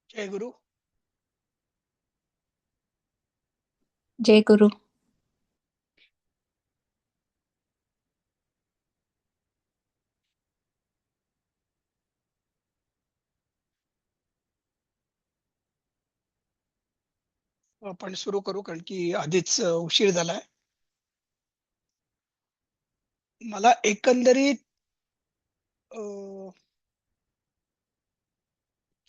जय गुरु. जय गुरु. आपण सुरू करू कारण की आधीच उशीर झालाय. मला एकंदरीत अ,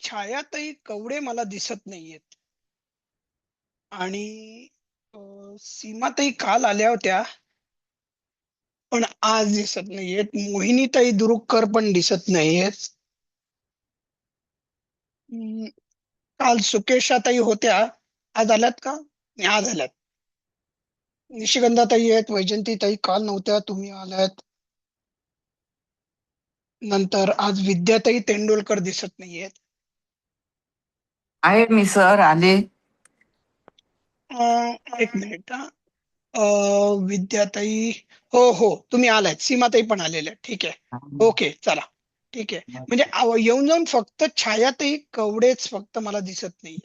छायाताई कवडे मला दिसत नाहीयेत आणि अ, सीमाताई काल आल्या होत्या पण आज दिसत नाहीयेत. मोहिनीताई दुरुक्कर पण दिसत नाहीयेत. अं, काल सुकेशाताई होत्या, आज आल्यात का? नाही, आज आल्यात. निशिगंधाताई आहेत, वैजंतीताई काल नव्हत्या, तुम्ही आल्यात. नंतर आज विद्याताई तेंडुलकर दिसत नाहीयेत. आहे मी सर आले. एक मिनिट हा. विद्याताई, हो हो तुम्ही आलात. सीमाताई पण आलेल्या, ठीक आहे, ओके चला, ठीक आहे. म्हणजे येऊन जाऊन फक्त छायाताई कवडेच फक्त मला दिसत नाही.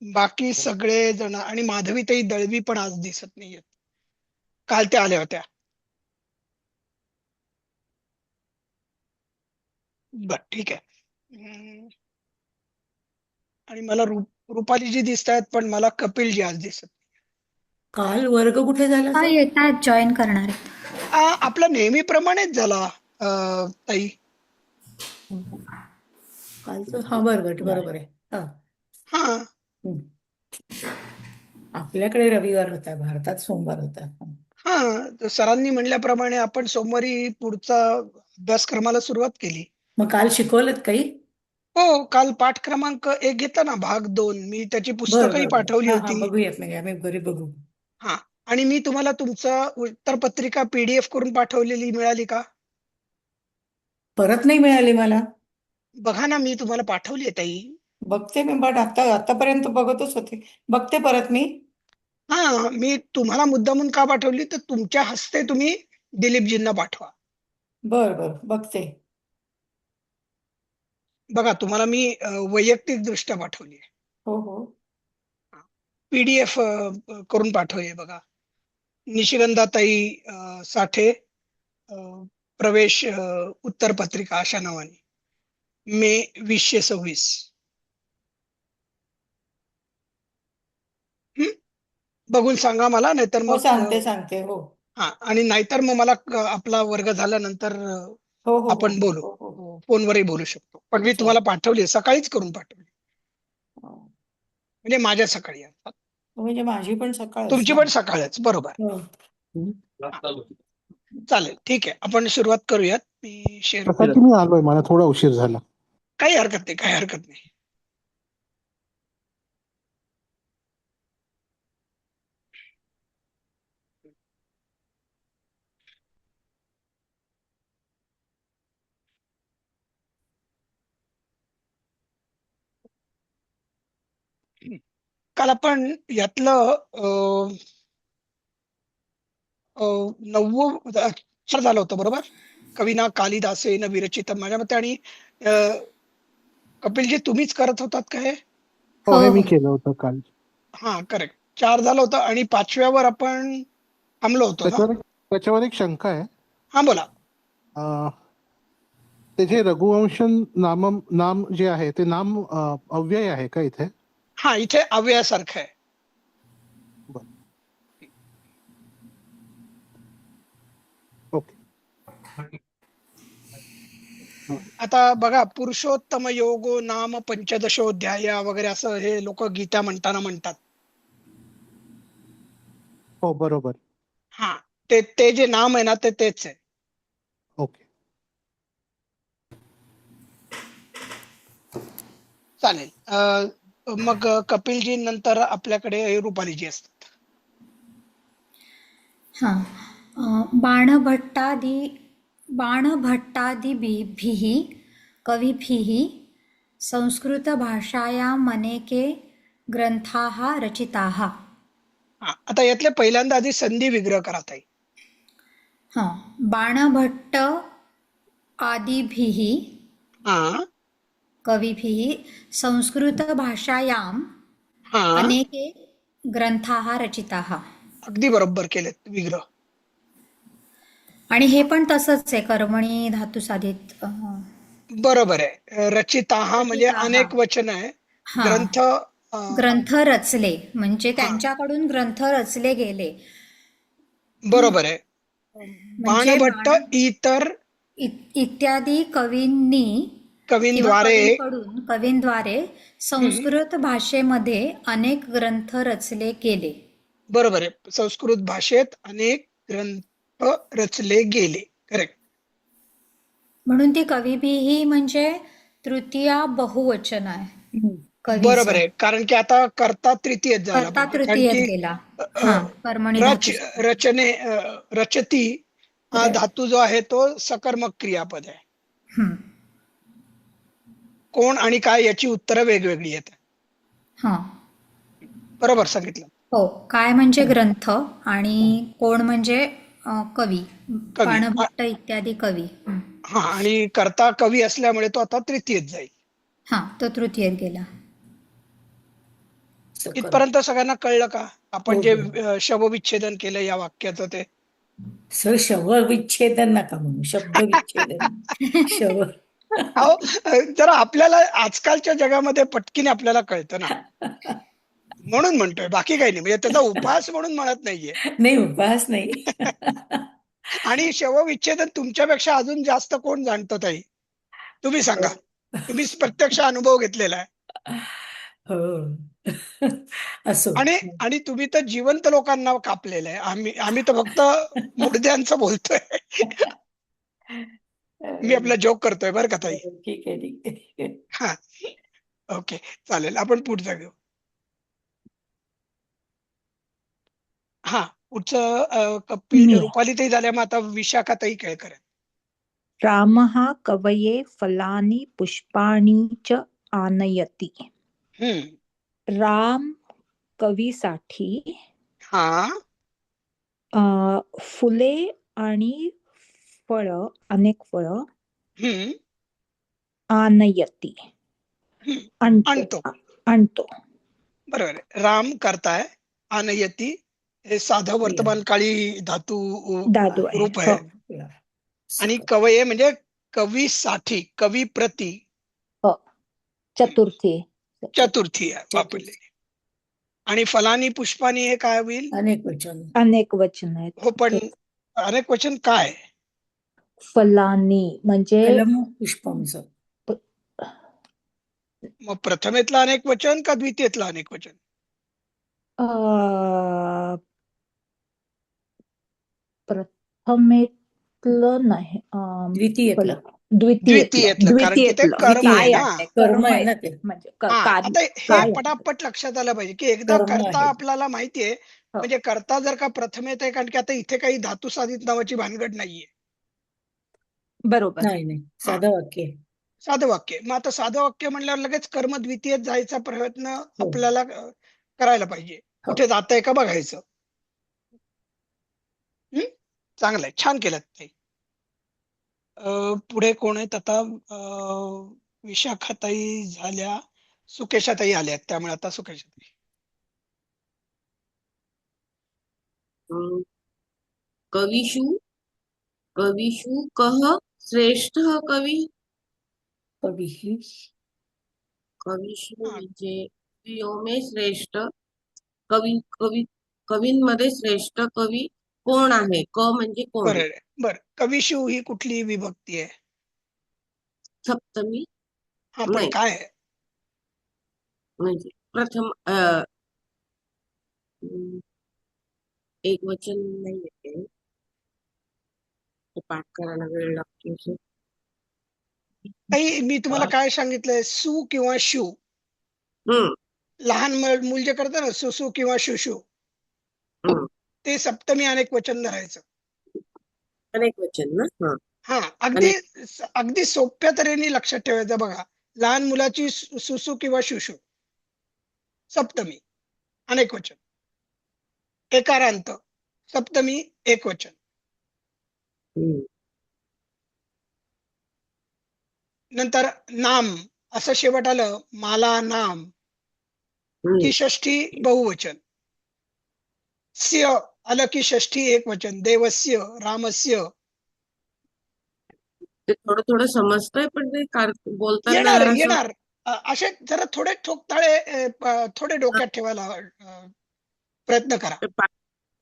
बाकी सगळे जण आणि माधवीताई दळवी पण आज दिसत नाहीयेत. काल त्या आल्या होत्या. बर ठीक आहे. आणि मला रुपालीजी दिसत आहेत पण मला कपिलजी आज दिसत काल वर्ग कुठे झाला हा सर? येतात, जॉईन करणार आहेत. आपला नेहमीप्रमाणेच झाला. ताई कालचं हा बरोबर आहे. हा हा हं. आपल्याकडे रविवार होता, भारतात सोमवार होता. हा तर सरांनी म्हणल्याप्रमाणे आपण सोमवारी पुढचा अभ्यासक्रमाला सुरुवात केली. मग काल शिकवलत काही? हो, काल पाठ क्रमांक 1 घेतला ना, भाग 2. मी त्याची पुस्तकही बरं पाठवली हा होती. बघूयात, म्हणजे आम्ही घरी बघू. हा, आणि मी तुम्हाला तुमचा उत्तरपत्रिका पीडीएफ करून पाठवलेली मिळाली का? परत नाही मिळाली मला. बघा ना, मी तुम्हाला पाठवली आहे ताई. बघते मी, बट आतापर्यंत बघतच होते. बघते परत मी. हा, मी तुम्हाला मुद्दामून का पाठवली तर तुमच्या हस्ते तुम्ही दिलीपजींना पाठवा. बर बघते. बघा, तुम्हाला मी वैयक्तिक दृष्ट्या पाठवली आहे. हो पीडीएफ करून पाठवली बघा. निशिगंधाताई साठे, अ, प्रवेश उत्तरपत्रिका अशा नावाने, मे 2026. बघून सांगा मला, नाहीतर हो, मग सांगते हो. हा, आणि नाहीतर मग मला आपला वर्ग झाल्यानंतर हो आपण बोलू. हो हो फोनवरही बोलू शकतो. पण मी तुम्हाला चालेल. पाठवली, सकाळीच करून पाठवली, हो. म्हणजे माझ्या सकाळी अर्थात. म्हणजे माझी पण सकाळच तुमची ना. पण सकाळच, बरोबर. हो. हा, चालेल, ठीक आहे, आपण सुरुवात करूयात. मी शेअर त्यासाठी मी आलोय, मला थोडा उशीर झाला. काही हरकत नाही, काही हरकत नाही. काल आपण यातलं 9 अक्षर झालं होतं, बरोबर. कविना कालिदासेन विरचितम, माझ्या मते. आणि कपिलजी तुम्हीच करत होतात का हे? हो, हो हे मी हो केलं होतं काल. हा, करेक्ट. 4 झालं होतं आणि 5व्यावर आपण थांबलो होतो ना. त्याच्यावर एक शंका आहे. हा, बोला. अं, ते जे रघुवंशन नाम जे आहे ते नाम अव्यय आहे का इथे? हा, इथे अव्ययासारखं आहे. बरं. ओके. आता बघा, पुरुषोत्तम योगो नाम पंचदशोध्याय वगैरे असं हे लोक गीता म्हणताना म्हणतात. हो, बरोबर. हा, ते जे नाम आहे ना, ते तेच आहे. ओके. चालेल. मग कपिलजी नंतर आपल्याकडे रुपालीजी असतात. हां. बाणभट्टादिभिः कविभिः संस्कृतभाषायाम् अनेके ग्रंथाः रचिताः. हा, आता यातले पहिल्यांदा आधी संधी विग्रह करा ताई. हा, बाणभट्ट आदिभिः हा कविभिः संस्कृतभाषायाम् हा अनेके ग्रंथाः रचिताः. अगदी बरोबर केलेत विग्रह. आणि हे पण तसंच आहे, कर्मणी धातू साधित बरोबर आहे. रचिताहा म्हणजे रचिताः. अनेक वचन आहे. हा, ग्रंथ ग्रंथ रचले म्हणजे हा त्यांच्याकडून ग्रंथ रचले गेले. बरोबर आहे. म्हणजे बाणभट्ट इतर इत्यादी कवींनी किंवा कवींद्वारे कवींद्वारे हम्म, संस्कृत भाषेमध्ये अनेक ग्रंथ रचले गेले. बरोबर आहे. संस्कृत भाषेत अनेक ग्रंथ रचले गेले. करेक्ट. म्हणून ती कविभिः म्हणजे तृतीया बहुवचन आहे बरोबर कवीचं. आहे. कारण की आता कर्ता तृतीयच झाला कर्ता पाहिजे. कारण तृतीयेत की गेला. अ, हा, कर्मणी रच धातू. रचने रचती हा Right. धातू जो आहे तो सकर्मक क्रियापद आहे. हम्म. कोण आणि काय याची उत्तरं वेगवेगळी आहेत. हा, बरोबर सांगितलं. हो. काय म्हणजे ग्रंथ आणि कोण म्हणजे कवी, कवी बाणभट्ट इत्यादी कवी. हा, आणि कर्ता कवी असल्यामुळे तो आता तृतीयच जाईल. हा, तो तृतीयेत गेला. इथपर्यंत सगळ्यांना कळलं का? आपण हो, जे हो. शवविच्छेदन केलं या वाक्याचं ते. सर शवविच्छेदन नका म्हणू, शब्दविच्छेदन. शव. अहो, जरा आपल्याला आजकालच्या जगामध्ये पटकीने आपल्याला कळतं ना, म्हणून म्हणतोय. बाकी काही नाही. म्हणजे त्याचा उपहास म्हणून म्हणत नाहीये. नाही, उपहास नाही. आणि शवविच्छेदन तुमच्यापेक्षा अजून जास्त कोण जाणतं ताई? तुम्ही सांगा. तुम्ही प्रत्यक्ष अनुभव घेतलेला आहे. हो. असो. आणि आणि तुम्ही तर जिवंत लोकांना कापलेलं आहे. आम्ही तर फक्त मुडद्यांचं बोलतोय. मी आपला जोक करतोय बरं का ताई. ठीक आहे, ठीक आहे. हा, ओके, चालेल. आपण पुढचं घेऊ. हा, पुढचं कपिल मी रुपालीताई झाल्या, मग आता विशाखाताई केळकर आहेत. रामः कवये फलानि पुष्पाणि च आनयति. राम कवीसाठी हा फुले आणि फळं, अनेक फळं हम्म आनयति, आणतो आणतो. आणतो. बरोबर आहे. राम करताय, आनयती हे साधं वर्तमान काळी धातू दादू आहे. रूप हो. आहे. आणि कवये म्हणजे कवीसाठी, कवी प्रती हो. चतुर्थी चतुर्थी आहे वापरलेली. आणि फलानी पुष्पानी हे काय होईल? अनेक वचन. अनेक वचन आहेत. हो, पण अनेक वचन काय? फलानी म्हणजे फलम पुष्पमचं. मग प्रथमेतलं अनेक वचन का द्वितीयेतलं अनेक वचन? प्रथमेतलं नाही, द्वितीयेतलं. द्वितीयेतलं, कारण की ते कर्म आहे काय ना. आहे? कर्म आहे ना ते. म्हणजे हा, कार्य आता हे काय आहे? पटापट लक्षात आलं पाहिजे की एकदा कर्म कर्ता आहे. आपल्याला माहितीये, हो. म्हणजे कर्ता जर का प्रथमेत आहे, कारण की आता इथे काही धातू साधित नावाची भानगड नाहीये. बरोबर. नाही, नाही, साधं वाक्य आहे. साधं वाक्य. मग आता साधं वाक्य म्हणल्यावर लगेच कर्म द्वितीयेत जायचा प्रयत्न हो. आपल्याला करायला पाहिजे. हो. कुठे जातंय का बघायचं. चांगलंय, छान केलं ताई. पुढे कोण आहेत आता? विशाखाताई झाल्या, सुकेशाताई आल्यात, त्यामुळे आता सुकेशाताई. कविषु कविषु कः श्रेष्ठः कवी? कविः. कविषु हा, म्हणजे कवियोमे श्रेष्ठ कवींमध्ये श्रेष्ठ कवी कोण आहे? क म्हणजे कोण? बरं. कविशू ही कुठली विभक्ती आहे? सप्तमी. हा, पण नाही, काय आहे? म्हणजे प्रथम एक वचन नाही येते, ते पाठ करायला वेळ लागतो. ताई, मी तुम्हाला काय सांगितलंय? सु किंवा शू. लहान मूल जे करतं ना, सुसू किंवा शुशू, ते सप्तमी अनेक वचन धरायचं. अनेक वचन ना. हा, अगदी सोप्या तऱ्हेने लक्षात ठेवायचं बघा. लहान मुलाची सुसू किंवा शुशू, सप्तमी अनेक वचन. एकारांत, सप्तमी एक वचन. हम्म. नंतर नाम असं शेवट आलं, माला नाम, हम्म. की षष्ठी बहुवचन. स्य आलं की षष्ठी एकवचन, देवस्य, रामस्य. ते थोडं थोडं समजतंय पण ते बोलताना येणार जरासं येणार असे जरा थोडे ठोकताळे थोडे डोक्यात ठेवायला प्रयत्न करा.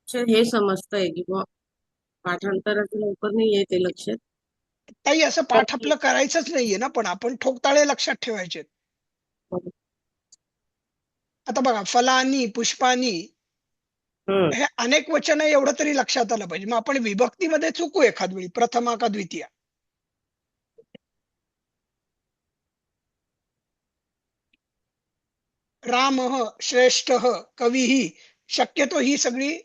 ते हे समजतंय की बुवा पाठांतराचं लवकर नाही येते लक्षात. ताई असं तर पाठ आपलं करायचंच नाहीये ना, पण आपण ठोकताळे लक्षात ठेवायचे. आता बघा, फलानी, पुष्पानी हम्म. हे अनेक वचन आहे एवढं तरी लक्षात आलं पाहिजे. मग आपण विभक्तीमध्ये चुकू एखाद वेळी, प्रथमा का द्वितीय. रामः, श्रेष्ठः, कविः, शक्यतो ही सगळी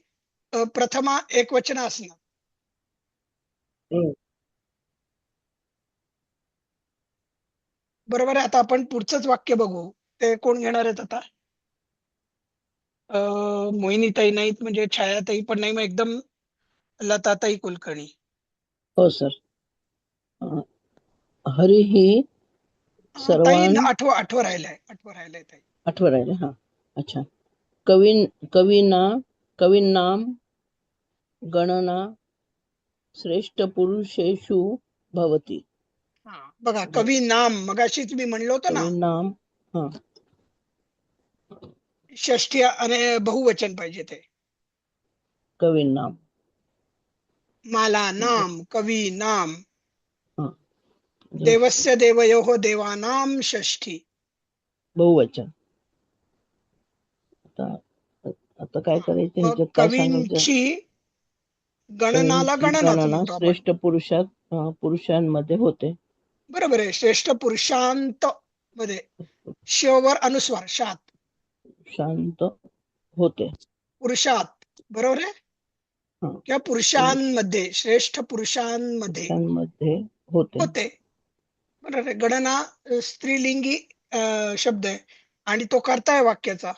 प्रथमा एकवचन असणार. हम्म. बरोबर आहे. आता आपण पुढचंच वाक्य बघू. ते कोण घेणार आहेत आता? मोहिनीताई नाहीत, म्हणजे छायाताई पण नाही, मग एकदम लताताई कुलकर्णी. हो सर. हरिः ताई सर्वान् आठवं राहिलंय ताई. आठवं राहिले. हा, अच्छा. कवीनां गणना श्रेष्ठ पुरुषेषु भवति. बघा, कवी नाम मगाशीच मी म्हणलो होतो ना, कवीनां हा षष्ठी आणि बहुवचन पाहिजे ते. कवीनां माला नाम, कवी नाम, हा देवस्य देवयोः देवानां षष्ठी. बहुवचन. आता आता काय करायचं, मग ह्याच्यात काय सांगायचं? कवींची गणनाला कवींची गणनाच गणना म्हणतो आपण. श्रेष्ठ पुरुषांमध्ये होते. बरोबर आहे. श्रेष्ठ पुरुषांत मध्ये श वर अनुस्वार, शात, शांत होते. पुरुषात. बरोबर आहे. हा, किंवा पुरुषांमध्ये, श्रेष्ठ पुरुषांमध्ये पुरुषांमध्ये होते. होते. बरोबर आहे. गणना स्त्रीलिंगी शब्द आहे आणि तो कर्ता आहे वाक्याचा.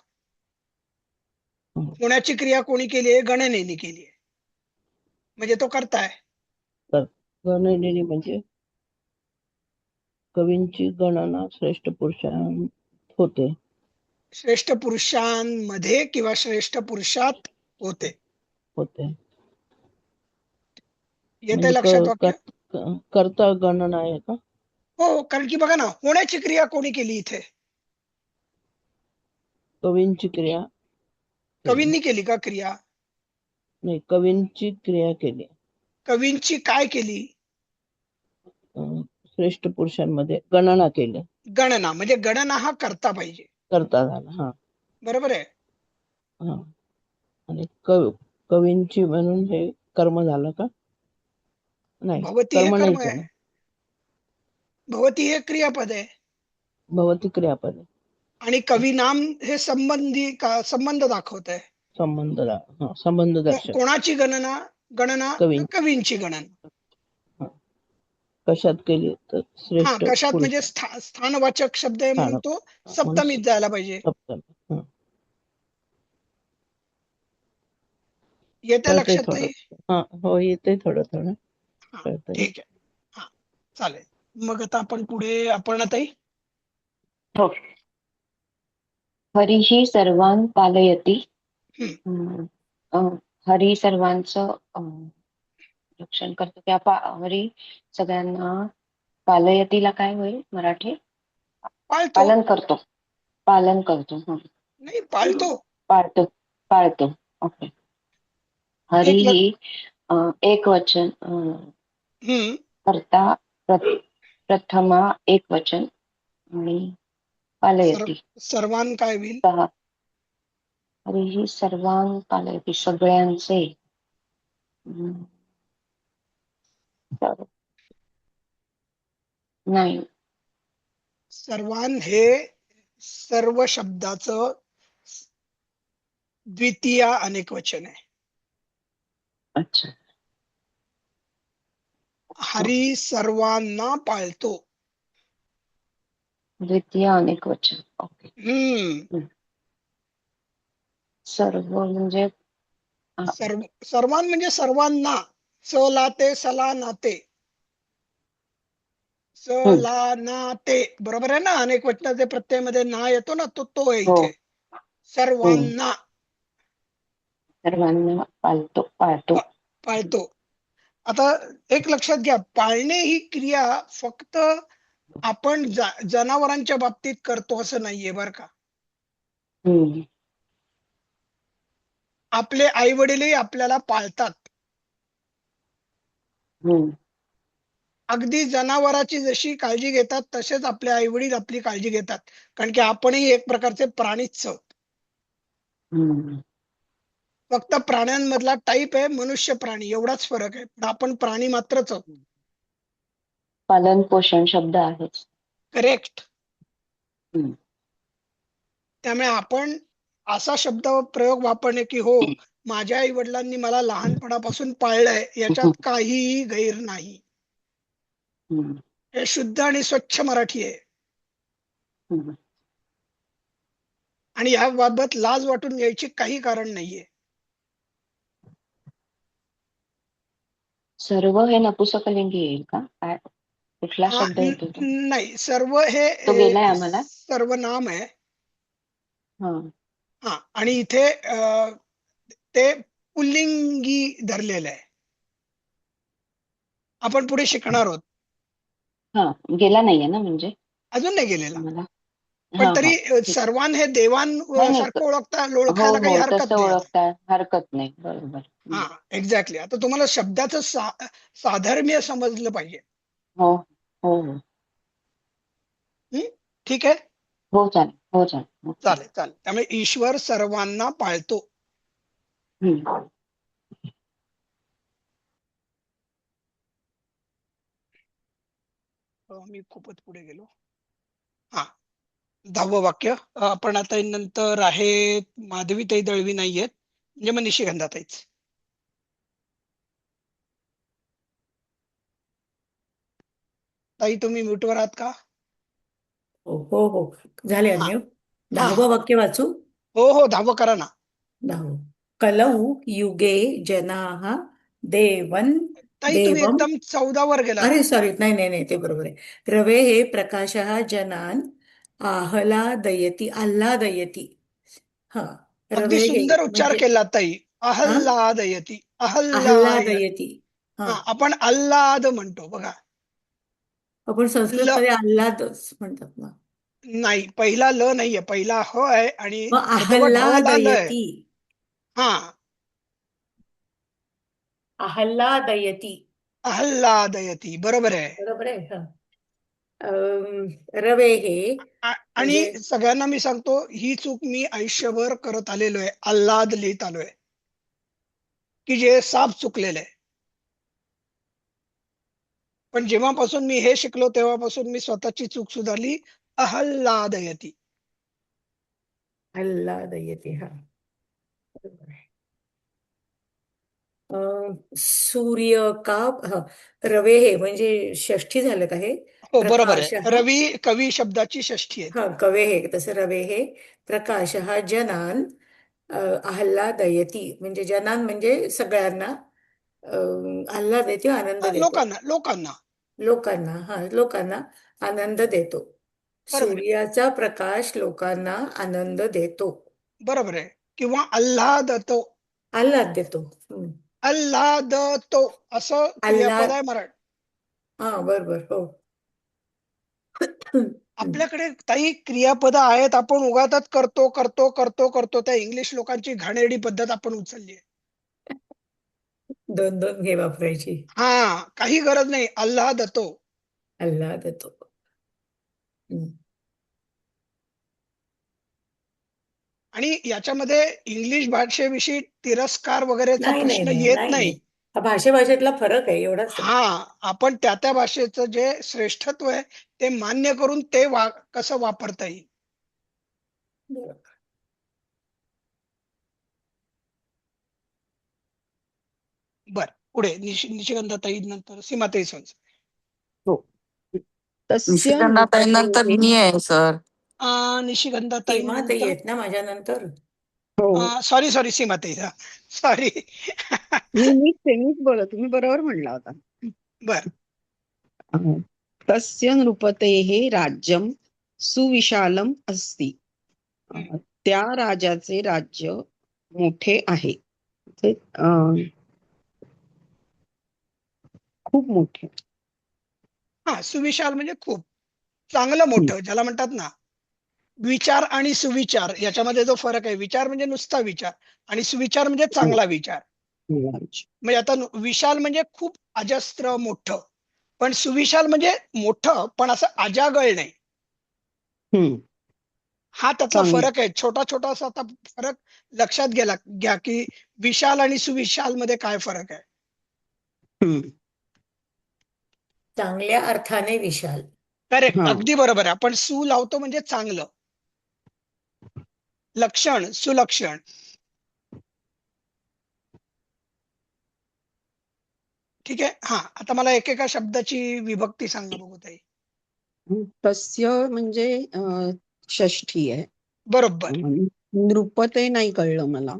हं. होण्याची क्रिया कोणी केली आहे? गणनेने केली आहे, म्हणजे तो कर्ता आहे. तर गणनेने म्हणजे कवींची गणना श्रेष्ठ पुरुषांत होते. श्रेष्ठ पुरुषांमध्ये किंवा श्रेष्ठ पुरुषात होते. येते म्हणजे लक्षात वाक्य? कर्ता गणना आहे का? हो, कारण की बघा ना, होण्याची क्रिया कोणी केली इथे? कवींची क्रिया केली. कवींनी केली का क्रिया? नाही, कवींची क्रिया केली. कवींची काय केली? श्रेष्ठ पुरुषांमध्ये गणना केली. गणना, म्हणजे गणना हा करता पाहिजे. कर्ता झाला. हा बरोबर आहे. हा आणि कवींची म्हणून हे कर्म झालं का? नाही, भवती हे कर्म कर्म नाही आहे. केलं. भवती हे क्रियापद आहे. भवती क्रियापद आहे. आणि कवी नाम हे संबंध दाखवत आहे. संबंध दर्शक. कोणाची गणना? गणना कवींची गणना. कशात केली तर श्रेष्ठ कशात पुरुष. म्हणजे स्थानवाचक शब्द आहे म्हणून तो सप्तमीत जायला पाहिजे. सप्तमी. येते लक्षात ताई? हो, येते थोडं थोडं. ठीक आहे. चालेल. मग आता आपण पुढे ताई. हो. हरिः सर्वान् पालयति. हरी सर्वांचं रक्षण करतो. त्या हरी सगळ्यांना पालयतीला काय होईल मराठी? पालन करतो. नाही, पाळतो. पाळतो. ओके. हरी ही एक वचन, कर्ता प्रथमा एक वचन आणि पालयती सर्वान काय होईल? हरिः सर्वान् पालयति, सगळ्यांचे. नाही, सर्वान हे सर्व शब्दाचं द्वितीय अनेक वचन आहे. अच्छा. हरी सर्वांना पाळतो. द्वितीय अनेक वचन. ओके. सर्व म्हणजे सर्वान म्हणजे सर्वांना, स लाते सला नाते स ला ना ते, बरोबर आहे ना? अनेक वचनाचे प्रत्ययामध्ये ना येतो ना, तो आहे हो. इथे. सर्वांना सर्वांना पाळतो. पाळतो. आता एक लक्षात घ्या, पाळणे ही क्रिया फक्त आपण जनावरांच्या बाबतीत करतो असं नाहीये बरं का. हम्म. आपले आई वडीलही आपल्याला पाळतात. हम्म. अगदी जनावराची जशी काळजी घेतात तसेच आपले आई वडील आपली काळजी घेतात, कारण की आपणही एक प्रकारचे प्राणीच आहोत. हम्म. फक्त प्राण्यांमधला टाईप आहे मनुष्य प्राणी, एवढाच फरक आहे, पण आपण प्राणी मात्रच आहोत. पालन पोषण शब्द आहेच. करेक्ट. हम्म. त्यामुळे आपण असा शब्द प्रयोग वापरणे की हो, माझ्या आई वडिलांनी मला लहानपणापासून पाळलंय, याच्यात काहीही गैर नाही. हम्म. हे शुद्ध आणि स्वच्छ मराठी आहे. हम्म. आणि याबाबत लाज वाटून घ्यायची काही कारण नाहीये. सर्व हे नपुंसकलिंगी येईल का? काय कुठला शब्द येतो तो? नाही, सर्व हे तो गेलाय आम्हाला. सर्वनाम आहे. हा. हा, आणि इथे ते पुल्लिंगी धरलेलं आहे. आपण पुढे शिकणार आहोत. हा, गेला नाहीये ना म्हणजे अजून नाही गेलेला, आम्हाला? पण हा हा, तरी ठीक. सर्वान हे देवान नाही नाही, सारखं हो ओळखायला काही हो, हरकत तसं नाही आता. ओळखता हरकत नाही. बरोबर. हा, एक्झॅक्टली. आता तुम्हाला शब्दाचं साधर्म्य समजलं पाहिजे. हो हो हो. हं? ठीक आहे, हो चालेल. हो चालेल. चालेल चालेल. त्यामुळे ईश्वर सर्वांना पाळतो. हम्म. मी खूपच पुढे गेलो. हा, 10वं वाक्य. आपण आता नंतर आहेत माधवीताई दळवी नाहीयेत, म्हणजे मग निशिगंधाताईच. ताई तुम्ही म्यूटवर आहात का? हो हो हो, झाले हा अनम्यूट. हा 10वं हा, वाक्य वाचू. हो हो, 10वं करा ना. 10वं. कलौ युगे जनाः देवं ताई तुम्ही देवं. एकदम 14वर गेलात. अरे सॉरी, नाही नाही नाही, ते बरोबर आहे. रवेः प्रकाशः जनान् आह्लादयति. हा, अगदी रवेः सुंदर उच्चार म्हणजे केला ताई. हा आह्लादयती, आह्लादयति. हा, हा, आपण आल्हाद म्हणतो बघा. आपण ल संस्कृतमध्ये आल्हादच म्हणतात ना. नाही, पहिला ल नाहीये, पहिला ह आहे आणि मग अर्धवट हला ल आहे. आह्लादयति. हा, आह्लादयति. आल्हादयती, बरोबर आहे. बरोबर आहे. हा. रवेः आणि म्हणजे सगळ्यांना मी सांगतो, ही चूक मी आयुष्यभर करत आलेलो आहे. आल्हाद लिहित आलोय, की जे साफ चुकलेलं आहे. पण जेव्हापासून मी हे शिकलो तेव्हापासून मी स्वतःची चूक सुधारली. आल्हादयती. आल्हादयति. हा, बरोबर आहे. सूर्य का हा, रवेः म्हणजे षष्ठी झालं का हे? हो, बरोबर आहे. प्रकाशः. रवी कवी शब्दाची षष्ठी आहे ती. हा, कवेः तसं रवेः प्रकाशः जनान् आह्लादयति, म्हणजे जनान् म्हणजे सगळ्यांना आह्लादयति, आनंद देतो. लोकांना लोकांना लोकांना, हा, लोकांना आनंद देतो. बरोबर आहे. सूर्याचा प्रकाश लोकांना आनंद देतो. बरोबर आहे. किंवा आल्हादतो. आल्हाद देतो. आल्हादतो असं क्रियापद आल्हाद. आहे मराठी. हा, बरोबर. हो. हम्म. आपल्याकडे काही क्रियापद आहेत, आपण उगाचच करतो करतो करतो करतो. त्या इंग्लिश लोकांची घाणेरडी पद्धत आपण उचलली आहे. दोन दोन घे वापरायची. हा, काही गरज नाही. आल्हादतो. आल्हाद देतो. हम्म. आणि याच्यामध्ये इंग्लिश भाषेविषयी तिरस्कार वगैरेचा नाही नाही प्रश्न नाही येत नाही नाही. नाही, हा भाषेतला फरक आहे, एवढाच आहे. हा, आपण त्या त्या भाषेचं जे श्रेष्ठत्व आहे ते मान्य करून ते कसं वापरता येईल. बरोबर. बर, पुढे निशिगंधाताई नंतर सीमाताई सोनसरे. हो. तस्य निशिगंधाताई नंतर मृत्योः मी आहे सर. निशिगंधाताई सीमाताई नंतर आहेत ना माझ्या नंतर. हो सॉरी सॉरी सीमाताई, सॉरी. मीच बोलत, तुम्ही बरोबर म्हणला होता. बर. अं, तस्य नृपतेः राज्यं सुविशालम अस्ति. त्या राजाचे राज्य मोठे आहे. ते, खूप मोठे. सुविशाल म्हणजे खूप चांगलं मोठं, ज्याला म्हणतात ना विचार आणि सुविचार याच्यामध्ये जो फरक आहे, विचार म्हणजे नुसता विचार आणि सुविचार म्हणजे चांगला विचार. म्हणजे आता विशाल म्हणजे खूप अजस्त्र मोठं, पण सुविशाल म्हणजे मोठं पण असं अजागळ नाही. हम्म. हा त्यातला चांगलं. फरक आहे. छोटा छोटासा आता फरक लक्षात घ्या की विशाल आणि सुविशाल मध्ये काय फरक आहे. हम्म. चांगल्या अर्थाने विशाल. करेक्ट, हा. अगदी बरोबर आहे. आपण सु लावतो म्हणजे चांगलं, लक्षण, सुलक्षण. ठीक आहे. आता मला एकेका शब्दाची विभक्ती सांगा बघू ताई. तस्य म्हणजे षष्ठी आहे. बरोबर. नृपते नाही कळलं मला.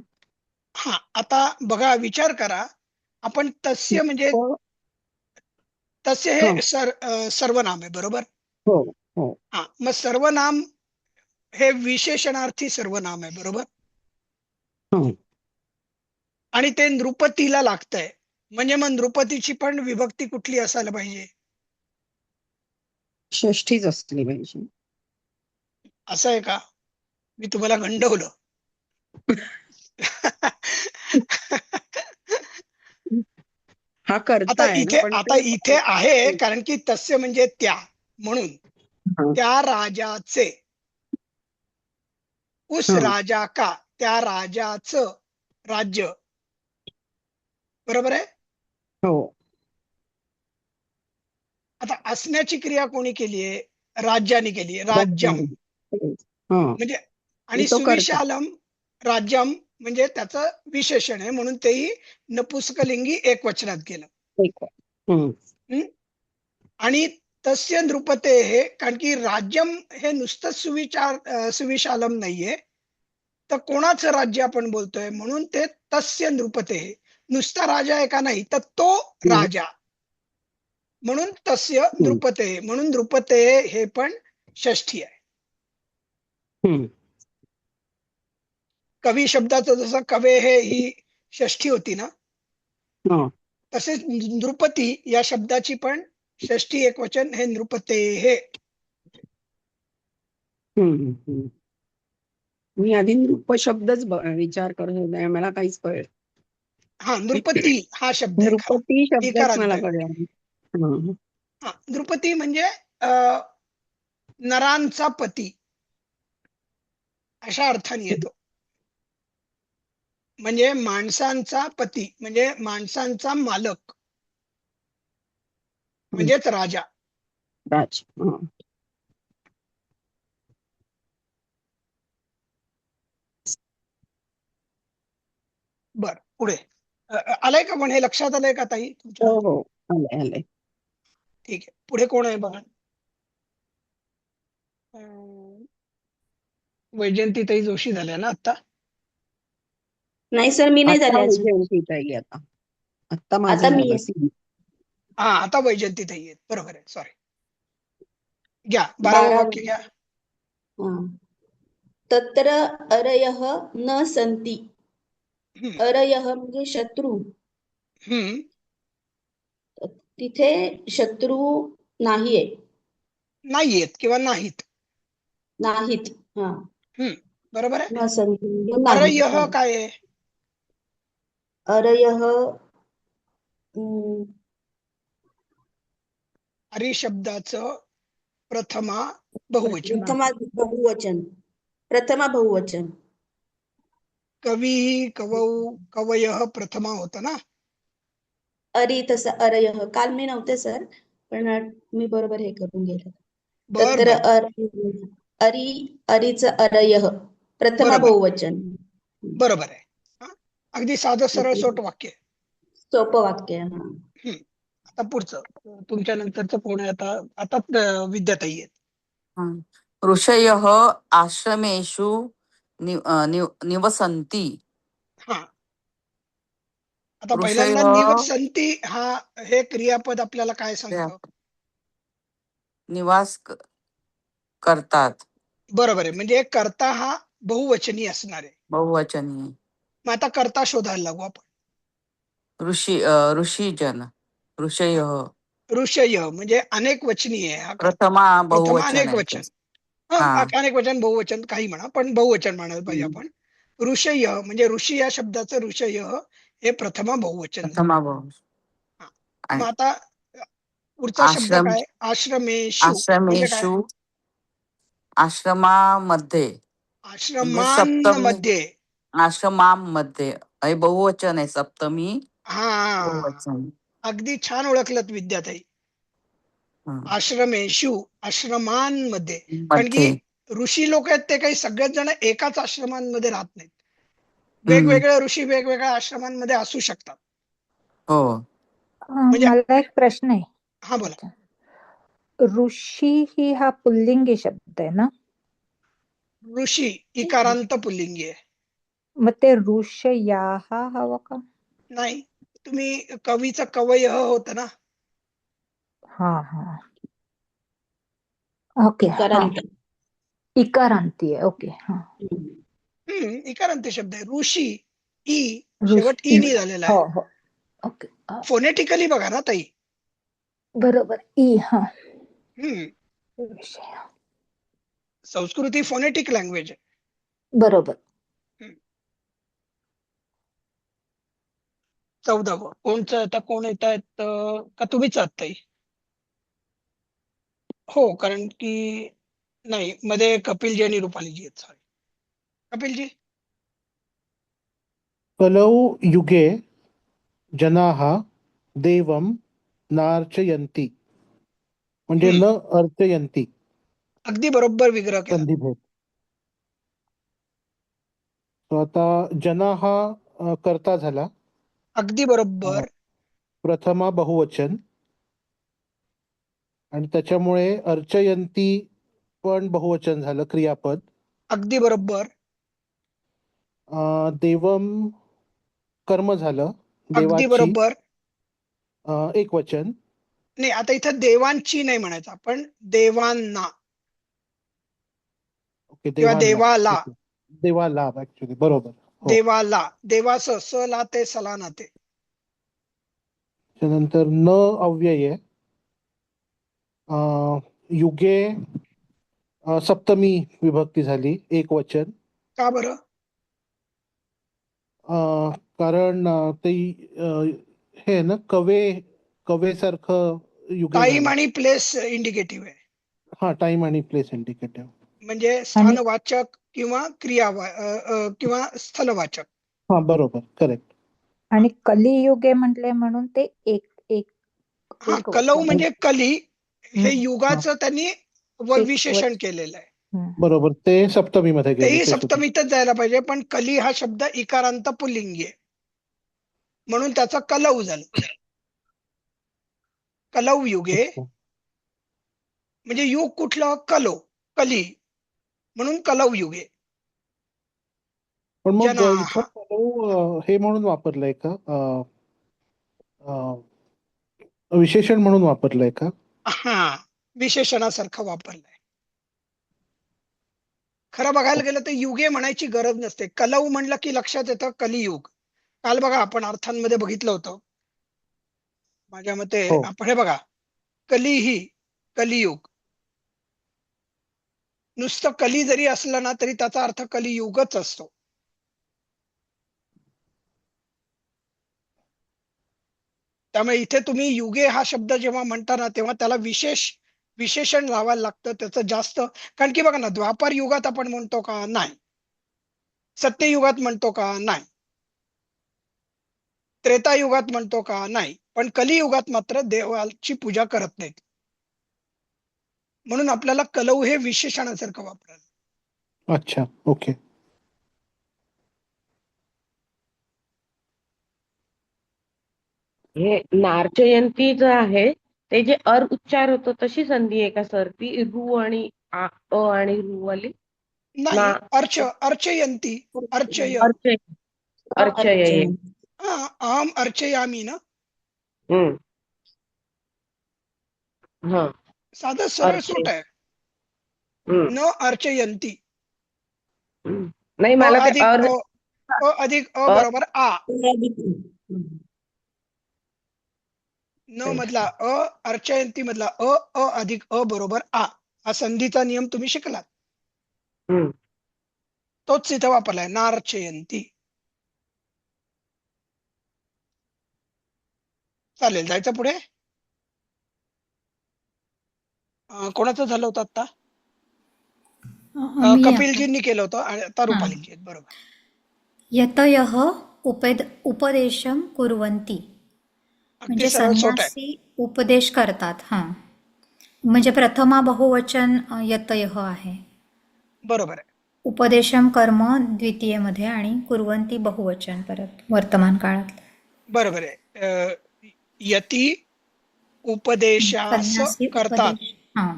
आता बघा, विचार करा, आपण तस्य म्हणजे तस्य हे सर्वनाम आहे, बरोबर. हो हो. मग सर्वनाम हे विशेषणार्थी सर्वनाम आहे, बरोबर. हं. आणि ते नृपतीला लागतंय, म्हणजे मग नृपतीची पण विभक्ती कुठली असायला पाहिजे? षष्ठीच असली पाहिजे. असं आहे का? मी तुम्हाला गंडवलं. हा करता आता आहे ना, पण इथे आहे, कारण की तस्य म्हणजे त्या, म्हणून हं. त्या राजाचे, उस हं. राजा का, त्या राजाचं राज्य, बरोबर आहे. हो. आता असण्याची क्रिया कोणी केली आहे? राज्याने केली आहे, राज्यम. हं. म्हणजे आणि तो करता. सुविशालम, राज्यम म्हणजे त्याचं विशेषण आहे, म्हणून तेही नपुंसकलिंगी एकवचनात गेलं. हं. आणि तस्य नृपते हे, कारण की राज्यम हे नुसतं सुविशालम नाहीये, तर कोणाचं राज्य आपण बोलतोय, म्हणून ते तस्य नृपते, नुसता राजा आहे का नाही, तर तो राजा, म्हणून तस्य नृपते, म्हणून नृपते हे पण षष्ठी आहे. हं. कवी शब्दाचं जसं कवे हे ही षष्ठी होती ना, हं. तसेच नृपती या शब्दाची पण षष्ठी एकवचन हे नृपते हे. हं. मी आधी नृप शब्दच विचार करत होते, मला काहीच कळलं. नृपती हा शब्द आहे खरा. नृपती शब्दच इकारांत मला आहे. कळला. नृपती म्हणजे नरांचा पती अशा अर्थाने येतो. म्हणजे माणसांचा पती, म्हणजे माणसांचा मालक, म्हणजेच राजा. राज. हं. बर, पुढे आलंय का, पण हे लक्षात आलंय का ताई तुमच्या? हो हो, आलंय. ठीक आहे. पुढे कोण आहे बघा. वैजयंती जोशी झाल्या ना आता. नाही सर, मी नाही झाले अजून. जयंतीताई आता माझं आता मी झालं. आहे. आता वैजयंती आहेत, बरोबर आहे, सॉरी. घ्या 12वं वाक्य घ्या. तत्र अरयः न सन्ति. अरयः म्हणजे शत्रू. तिथे शत्रू नाहीये, नाहीयेत किंवा नाहीत. नाहीत. बरोबर आहे. न सन्ति म्हणजे नाहीत. अरयः काय आहे? अरयः अरि शब्दाचं प्रथमा बहुवचन. प्रथमा बहुवचन. कवी, कवौ, कवयः प्रथमा होतं ना. अरी तसं अरयः. काल मी नव्हते सर, पण मी बरोबर हे करून गेले. तत्र अरीचं अरयः प्रथमा बहुवचन. बरोबर आहे. अगदी साधं सरळ सोट वाक्य. सोपं वाक्य. आता पुढचं तुमच्या नंतरचं कोण आहे? आता विद्याताई आहेत. ऋषयः आश्रमेषु निवसंती हा आता ऋषय पहिल्यांदा निवसंती हे क्रियापद आपल्याला काय सांगतं? निवास करतात, बरोबर आहे, म्हणजे कर्ता हा बहुवचनी असणार आहे. बहुवचनी. मग आता कर्ता शोधायला लागू आपण. ऋषीजन, ऋषय. ऋषय म्हणजे अनेक वचनी आहे हा कर्ता. प्रथमा प्रथम बहुवचन अनेक आहे वचन. ते. हा अनेक वचन बहुवचन काही म्हणा, पण बहुवचन म्हणायला पाहिजे आपण. ऋषय म्हणजे ऋषी या शब्दाचं ऋषय हे प्रथमा बहुवचन झालं. प्रथमा बहुवचन. मग आणि आता पुढचा शब्द आश्रम, काय? आश्रमेषु म्हणजे काय? आश्रमेषु, आश्रमामध्ये म्हणजे सप्तमी, आश्रमांमध्ये. आश्रमामध्ये हे बहुवचन आहे, सप्तमी हा बहुवचन. अगदी छान ओळखलत विद्याताई. आश्रमेषु आश्रमांमध्ये, कारण की मध्ये. ऋषी लोक आहेत ते काही सगळेच जण एकाच आश्रमांमध्ये राहत नाहीत. हम्म. वेगवेगळे ऋषी वेगवेगळ्या आश्रमांमध्ये असू शकतात. हो. म्हणजे मला एक प्रश्न आहे. हा बोला. ऋषी ही हा पुल्लिंगी शब्द आहे ना? ऋषी इकारांत पुल्लिंगी आहे. मग ते ऋषयाः हवं का? नाही, तुम्ही कवीचा कवयः होत ना. हा हा ओके. हा इकारांत. इकारांती आहे. ओके. हा इकारांत शब्द आहे. ऋषी ई ऋषी. शेवट ई नी झालेला हो आहे. हो ओके. फोनेटिकली बघा ना ताई. बरोबर. ई. हा हम्म विषय. संस्कृत ही फोनेटिक लँग्वेज आहे. बरोबर. 14वं कोणचं आता कोण येत आहेत का तुम्हीच आहात ताई? हो, कारण की नाही मध्ये कपिलजी आणि रुपालीजी आहेत. सॉरी कपिलजी. कलौ युगे जनाः देवं नार्चयन्ति म्हणजे न अर्चयन्ति. अगदी बरोबर विग्रह केला. संधिभेद. तो आता जनाः कर्ता झाला. अगदी बरोबर. प्रथमा बहुवचन आणि त्याच्यामुळे अर्चयंती पण बहुवचन झालं क्रियापद. अगदी बरोबर. देवम कर्म झालं. अगदी देवाची बरोबर. एक वचन. नाही, आता इथं देवांची नाही म्हणायचं आपण, देवांना ओके. किंवा देवांना. देवाला. देवाला ऍक्च्युली बरोबर. हो. देवाला, देवास स लाते सला नाते. त्यानंतर न अव्यय. युगे सप्तमी विभक्ती झाली, एक वचन. का बरं? कारण ते हे ना कवेसारखं युगे टाइम झालं. आणि प्लेस इंडिकेटिव्ह आहे. हा, टाइम आणि प्लेस इंडिकेटिव्ह. म्हणजे स्थानवाचक किंवा किंवा स्थलवाचक. हा बरोबर, करेक्ट. आणि कलियुगे म्हटले म्हणून ते एक एक हा, एक कलौ वचन. म्हणजे कली हे हम्म. युगाचं त्यांनी विशेषण केलेलं आहे. बरोबर, ते सप्तमी मध्ये गेले. तेही सप्तमीतच जायला पाहिजे, पण कली हा शब्द इकारांत पुल्लिंगी आहे म्हणून त्याचा कलौ झालं. कलौ युगे म्हणजे युग कुठलं? कली म्हणून कलौ युगे. पण मग जनाः. इथं हे म्हणून वापरलंय का? विशेषण म्हणून वापरलंय का? हा, विशेषणासारखं वापरलंय. खरं बघायला गेलं तर युगे म्हणायची गरज नसते. कलौ म्हणलं की लक्षात येतं कलियुग. काल बघा आपण अर्थांमध्ये बघितलं होतं. माझ्या मते हो. आपण हे बघा, कलीही कलियुग. नुसतं कली जरी असलं ना तरी त्याचा अर्थ कलियुगच असतो. त्यामुळे इथे तुम्ही युगे हा शब्द जेव्हा म्हणता ना तेव्हा त्याला विशेषण लावायला लागतं त्याचं जास्त. कारण की बघा ना, द्वापार युगात आपण म्हणतो का? नाही. सत्ययुगात म्हणतो का? नाही. त्रेतायुगात म्हणतो का? नाही. पण कलियुगात मात्र देवाची पूजा करत नाहीत. म्हणून आपल्याला कलौ हे विशेषणासारखं वापरायला. अच्छा, ओके. हे नार्चयंती आहे ते जे उच्चार होतो तशी संधी आहे का सर ती? रू आणि अ आणि रू वाली? नाही, ना अर्चयन्ति, अर्चय. अर्चय अर्चय अहम अर्चयामी ना. हम्म हा साधं सरळ अर्चय सूट आहे. हम्म न अर्चयन्ति. हम्म. नाही अ मला ते अधिक अ, अ अधिक अ अ बरोबर आ. हम्म. न मधला अ, अर्चयन्ति मधला अ, अ अधिक अ बरोबर आ. हा संधीचा नियम तुम्ही शिकलात. हम्म. तोच इथे वापरलाय, नार्चयन्ति. चालेल, जायचं पुढे. कोणाचं झालं होतं आता? मी आता कपिलजींनी केलं होतं आणि आता हां. रुपालीजी आहेत, बरोबर. यतयः उपदेशं कुर्वन्ति अगदी म्हणजे सरळ सोट आहे. संन्यासी उपदेश करतात. हां, म्हणजे प्रथमा बहुवचन यतयः आहे. बरोबर आहे. उपदेशम कर्म द्वितीयेमध्ये आणि कुर्वन्ति बहुवचन परत वर्तमान काळात. बरोबर आहे. यती उपदेशास संन्यासी करतात. उपदेश. हां.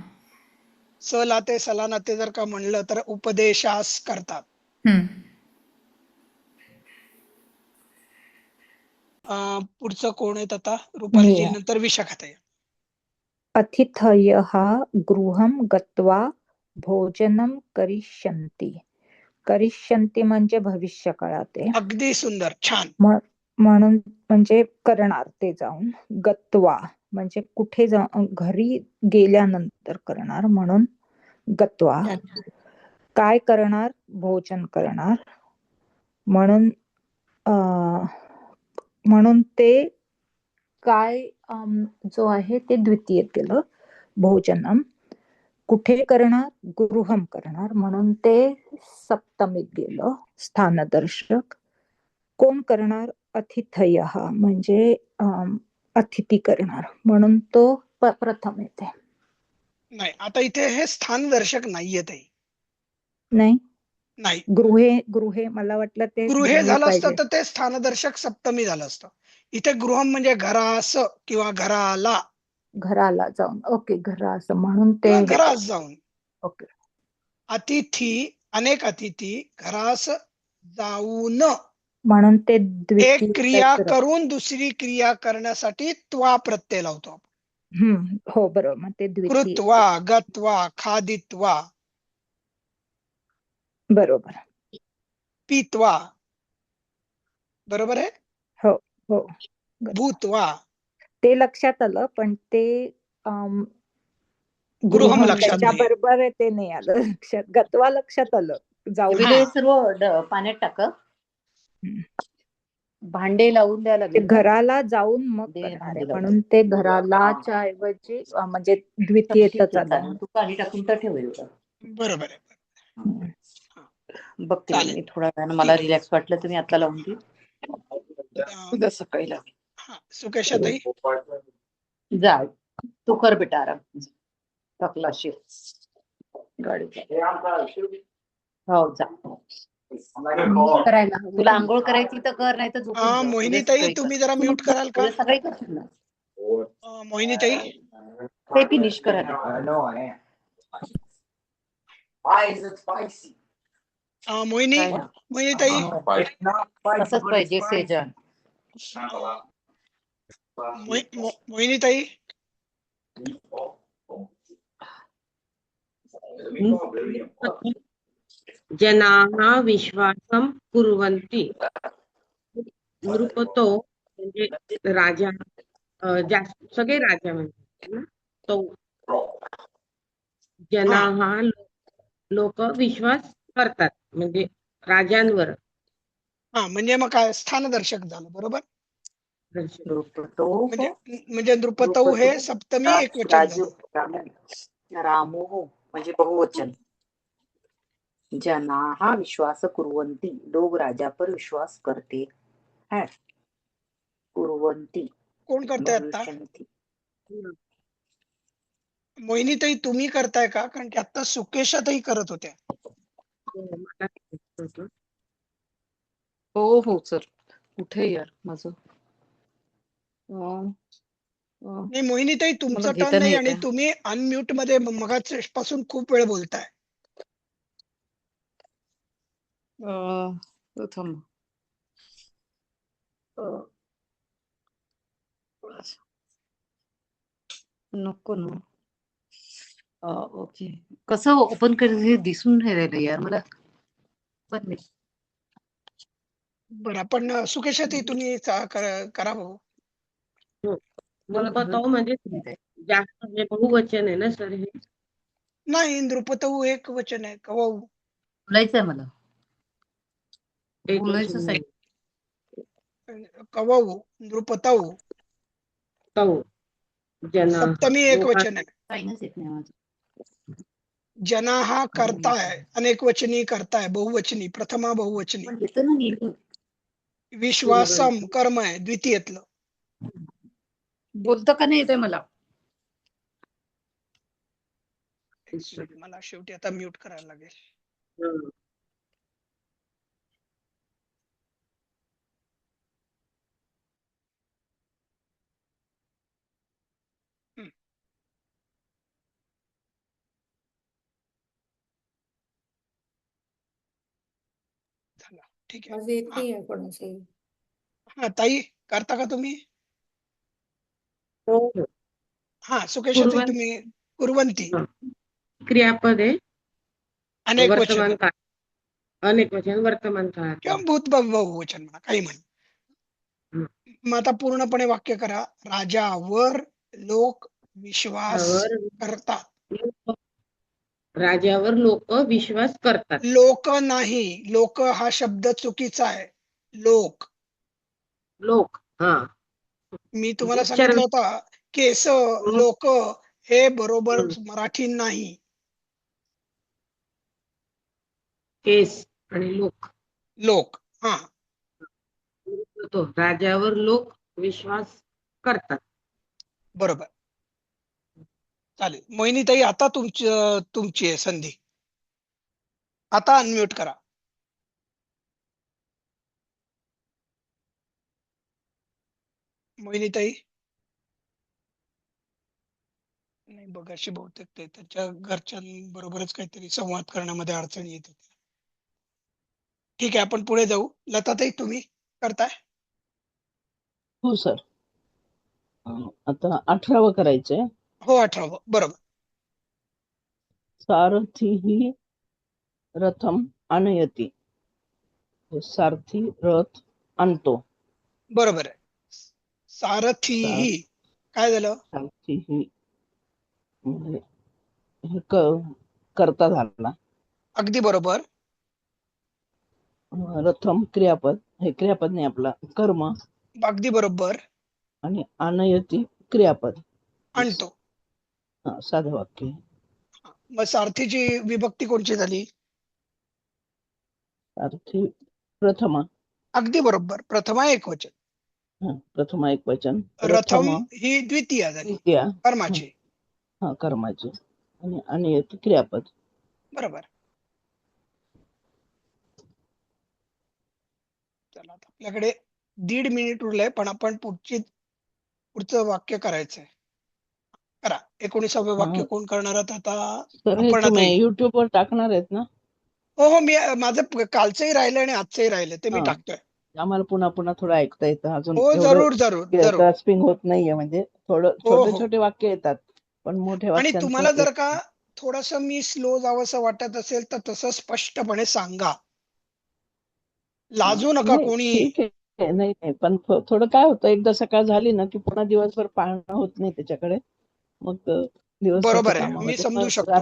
स लाते सला नाते जर का म्हणलं तर उपदेशास करतात. हम्म. पुढचं कोण आहेत आता? मी रुपालीजी आहे. नंतर विशाखाताई. अतिथयः गृहं गत्वा भोजनं करिष्यन्ति. करिष्यन्ति म्हणजे भविष्य काळात आहे. अगदी सुंदर, छान. म्हणून म्हणजे करणार ते जाऊन. गत्वा म्हणजे कुठे घरी गेल्यानंतर करणार, म्हणून गत्वा. काय करणार? भोजन करणार. म्हणून म्हणून ते काय जो आहे ते द्वितीय केलं. भोजनम कुठे करणार? गृहम करणार, म्हणून ते सप्तमीत गेलं. स्थानदर्शक. कोण करणार? अतिथयः म्हणजे अतिथी करणार, म्हणून तो प्रथम येते. नाही, आता इथे हे स्थानदर्शक नाहीये ताई. नाही, नाही, गृहे मला वाटलं ते गृहे नेहमी झालं असतं पाहिजे. तर ते स्थानदर्शक सप्तमी झालं असतं. इथे गृहम म्हणजे घरास किंवा घराला घराला जाऊन. ओके, घरास म्हणून ते किंवा घरास जाऊन. ओके. अतिथी, अनेक अतिथी घरास जाऊन म्हणून ते एक द्वितीय क्रिया तत्र. करून दुसरी क्रिया करण्यासाठी त्वा प्रत्यय लावतो आपण. हो बरोबर, मग ते द्वितीय. कृत्वा, गत्वा, खादित्वा, बरोबर. पीत्वा, बरोबर आहे. हो हो. भूत्वा, ते लक्षात आलं, पण ते गृहम लक्षात त्याच्या नाहीये. बरोबर आहे ते नाही आलं लक्षात. गत्वा लक्षात आलं, जाऊन. हा. हे सर्व पाण्यात टाका. भांडे लावून द्यायला ते लागेल का? घराला जाऊन मग दे करणार भांडे आहे, लावून. म्हणून ते घरालाच्या ऐवजी म्हणजे द्वितीयतच आलं. तू पाणी टाकून तर ठेव एवढं. बरोबर आहे. बघते चालेल. मी थोड्या वेळानं, मला रिलॅक्स वाटलं तर मी आता लावून देईन. अं, उद्या सकाळी लाव. सुकेशाताई. जा तू कर बेटा आराम. थकला असेल गाडीचा. हो जा. करायला तुला आंघोळ करायची तर कर, नाही तर झोपून जा. उद्या मोहिनीताई, सकाळी कर. तुम्ही जरा म्यूट कराल का? उद्या सकाळी करशील ना. मोहिनीताई. ते फिनिश करा. मोहिनीताई. तसंच पाहिजे सेजन. मोहिनीताई. जनाः विश्वासं कुर्वन्ति. नृपतो म्हणजे राजा, जास्त सगळे राजा म्हणजे ना, तो. जनाः लोक विश्वास करतात म्हणजे राजांवर. म्हणजे मग काय स्थानदर्शक झालं, बरोबर. नृपतो म्हणजे नृपतौ हे सप्तमी एकवचन झालं. रामो म्हणजे बहुवचन. जनाः विश्वास कुर्वन्ति, लोग राजा पर विश्वास करते हैं. कुर्वन्ति कोण करताय आता? मोहिनीताई, तुम्ही करताय का? कारण की आता सुकेशाताई करत होत्या. हो हो सर. कुठे यार माझं नाही मोहिनीताई, तुमचं मला टर्न घेता नाही नाही आणि येत आहे. तुम्ही अनम्यूट मध्ये मगापासून खूप वेळ बोलताय. प्रथम नको ना. ओके. कसं ओपन करायचं हे दिसून नाही राहिलं यार मला. पण नाही. बरं आपण सुकेशाताई तुम्ही करा भाऊ. मला बताव म्हणजे जास्त म्हणजे बहुवचन आहे ना सर हे. नाही, नृपतऊ एक वचन आहे. कवऊ बोलायचं आहे मला. एक बोलायचं वचन आहे. कवऊ नृपतऊ तव जना सप्तमी एक लोका वचन आहे. सायन्स येत नाही माझं. जना हा करता आहे, अनेक वचनी करता आहे, बहुवचनी, प्रथमा बहुवचनी. पण येतं ना नीट. विश्वासम कर्म आहे द्वितीयतलं. बोलतं का नाही येतंय मला. मला शेवटी आता म्यूट करायला लागेल. हं. झालं, ठीक माझं येत आहे. नाही कोणाचं. हा ताई करता का तुम्ही? हो, हो. हा सुकेशाताई कुर्वंत तुम्ही कुर्वंती क्रियापद आहे. अनेक वचन वर्तमान काळ अनेक वचन वर्तमान काळात किंवा भूत बहुवचन म्हणा, काही म्हणा. मग आता पूर्णपणे वाक्य करा. राजावर लोक विश्वास करतात. राजावर लोक विश्वास करतात. लोक नाही, लोक हा शब्द चुकीचा आहे. लोक लोक हा मी तुम्हाला उच्चार सांगितलं होता केस लोक हे बरोबर मराठी नाही. केस आणि लोक लोक हा तो राजावर लोक विश्वास करतात. बरोबर. चालेल मोहिनीताई, आता तुमची आहे संधी. आता अनम्यूट करा. मोहिनीताई नाही बघाशी बहुतेक ते त्याच्या घरच्यांबरोबरच काहीतरी संवाद करण्यामध्ये अडचण येत होती. ठीक आहे, आपण पुढे जाऊ. लताताई तुम्ही करताय? हो सर. आता 18वं करायचंय. हो 18वं बरोबर. सारथी रथम आनयती. सारथी रथ आणतो. बरोबर आहे. सारथीही काय झालं? सारथी म्हणजे हे करता झाला. अगदी बरोबर. रथम क्रियापद, हे क्रियापद नाही आपला कर्म. अगदी बरोबर. आणि आनयती क्रियापद आणतो. हा साधं वाक्य. मग सारथीची विभक्ती कोणची झाली? सारथी प्रथमा. अगदी बरोबर. प्रथमा एक वचन. प्रथमा एक वचन. रथम ही द्वितीय झाली द्वितीय कर्माची. हा कर्माची. आणि आनयती क्रियापद. बरोबर. चला आपल्याकडे 1.5 मिनिट उरलंय, पण आपण पुढचं वाक्य करायचंय. करा. 19वे वाक्य कोण करणार आहात आता? तर हे तुम्ही YouTube वर टाकणार आहेत ना? हो मी माझं कालचंही राहिलं आणि आजचंही राहिलं ते मी टाकतोय. आम्हाला पुन्हा पुन्हा थोडं ऐकता येतं अजून. हो जरूर जरूर जरूर. ग्रास्पिंग होत नाहीये, म्हणजे थोडं छोटे छोटे वाक्य येतात पण मोठे वाक्य. आणि तुम्हाला जर का थोडस मी स्लो जावंसं वाटत असेल तर तसं स्पष्टपणे सांगा. लाजू नका कोणी. ठीक आहे. नाही पण थोडं काय होतं, एकदा सकाळ झाली ना की पुन्हा दिवसभर पाहणं होत नाही त्याच्याकडे. मग दिवस बरोबर आहे, मी समजू शकतो.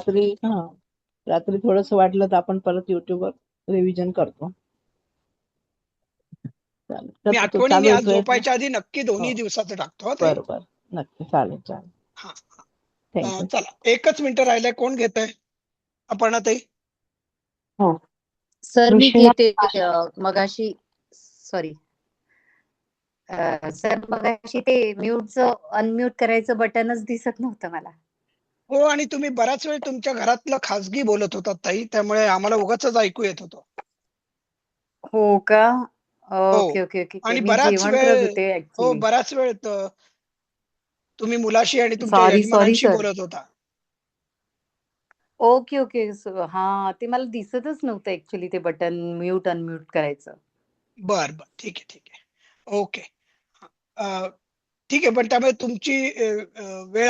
रात्री थोडस वाटलं तर आपण परत युट्यूबवर रिव्हिजन करतो. मी आठवणीने आज झोपायच्या आधी नक्की दोन्ही दिवसाचं टाकतो. बरोबर, नक्की. चालेल. हा चला 1च मिनिट राहिलंय. कोण घेतंय? अपर्णाताई. हो सर मी घेते. मगाशी सॉरी सर मगाशी ते म्यूटचं अनम्यूट करायचं बटनच दिसत नव्हतं मला. हो आणि तुम्ही बराच वेळ तुमच्या घरातलं खासगी बोलत होतात ताई, त्यामुळे आम्हाला उगाचच ऐकू येत होतं. हो का? Okay okay okay. आणि मी बराच जेवण करत वेळ होते हो ऍक्च्युली. बराच वेळ तुम्ही मुलाशी आणि तुमच्या सॉरी यजमानांशी सर. बोलत होता. ओके ओके हा ते मला दिसतच नव्हतं ऍक्च्युली ते बटन म्यूट अनम्यूट करायचं. बर बर, ठीक आहे ठीक आहे, ओके. ठीक आहे, पण त्यामुळे तुमची वेळ